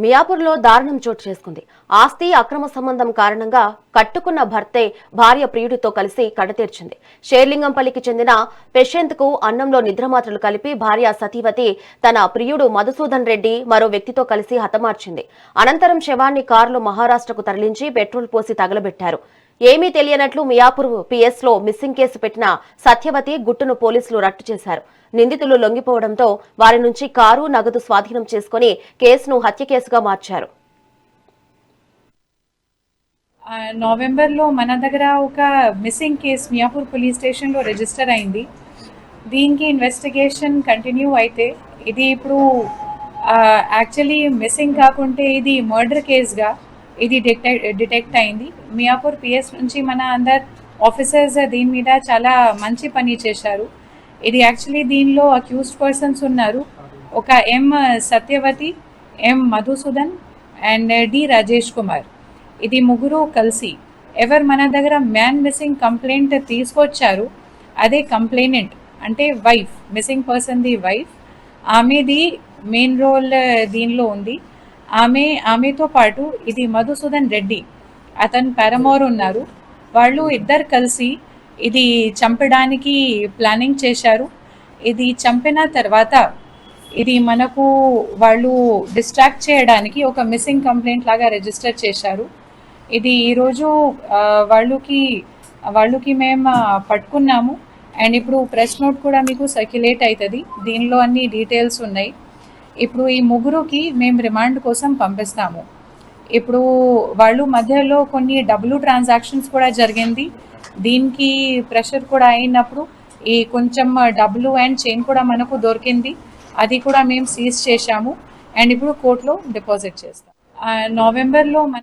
మియాపూర్లో దారుణం చోటు చేసుకుంది. ఆస్తి అక్రమ సంబంధం కారణంగా కట్టుకున్న భర్తే భార్య ప్రియుడితో కలిసి కడతీర్చింది. షేర్లింగంపల్లికి చెందిన పెషెంత్కు అన్నంలో నిద్రమాత్రలు కలిపి భార్య సతీవతి తన ప్రియుడు మధుసూదన్ రెడ్డి మరో వ్యక్తితో కలిసి హతమార్చింది. అనంతరం శవాన్ని కారులో మహారాష్ట్రకు తరలించి పెట్రోల్ పోసి తగలబెట్టారు. ఏమీ తెలియనట్లు మియాపూర్ పిఎస్లో మిస్సింగ్ కేసు పెట్టిన సత్యవతి గుట్టును పోలీసులు రట్టు చేశారు. నిందితులు లొంగిపోవడంతో వారి నుంచి కారు, నగదు స్వాధీనం చేసుకుని కేసును హత్య కేసుగా మార్చారు. నవంబర్లో మన దగ్గర ఒక మిస్సింగ్ కేసు మియాపూర్ పోలీస్ స్టేషన్లో రిజిస్టర్ అయింది. దీనికి ఇన్వెస్టిగేషన్ కంటిన్యూ అయితే ఇది ఇప్పుడు యాక్చువల్లీ మిస్సింగ్ కాకుంటే ఇది మర్డర్ కేసుగా ఇది డిటెక్ట్ అయింది. మియాపూర్ పిఎస్ నుంచి మన అందరు ఆఫీసర్స్ దీని మీద చాలా మంచి పని చేశారు. ఇది యాక్చువల్లీ దీనిలో అక్యూజ్డ్ పర్సన్స్ ఉన్నారు. ఒక ఎం సత్యవతి, ఎం మధుసూదన్ అండ్ డి రాజేష్ కుమార్. ఇది ముగ్గురు కలిసి ఎవరు మన దగ్గర మ్యాన్ మిస్సింగ్ కంప్లైంట్ తీసుకొచ్చారు అదే కంప్లైనెంట్ అంటే వైఫ్, మిస్సింగ్ పర్సన్ది వైఫ్. ఆమెది మెయిన్ రోల్ దీనిలో ఉంది. ఆమెతో పాటు ఇది మధుసూదన్ రెడ్డి, అతను పారమోర్ ఉన్నారు. వాళ్ళు ఇద్దరు కలిసి ఇది చంపడానికి ప్లానింగ్ చేశారు. ఇది చంపిన తర్వాత ఇది మనకు వాళ్ళు డిస్ట్రాక్ట్ చేయడానికి ఒక మిస్సింగ్ కంప్లైంట్ లాగా రిజిస్టర్ చేశారు. ఇది ఈరోజు వాళ్ళకి మేము పట్టుకున్నాము. అండ్ ఇప్పుడు ప్రెస్ నోట్ కూడా మీకు సర్క్యులేట్ అవుతుంది. దీనిలో అన్ని డీటెయిల్స్ ఉన్నాయి. ఇప్పుడు ఈ ముగ్గురుకి మేము రిమాండ్ కోసం పంపిస్తాము. ఇప్పుడు వాళ్ళు మధ్యలో కొన్ని డబ్బులు ట్రాన్సాక్షన్స్ కూడా జరిగింది. దీనికి ప్రెషర్ కూడా అయినప్పుడు ఈ కొంచెం డబ్బులు అండ్ చైన్ కూడా మనకు దొరికింది. అది కూడా మేము సీజ్ చేశాము అండ్ ఇప్పుడు కోర్టులో డిపాజిట్ చేస్తాం. నవంబర్లో మన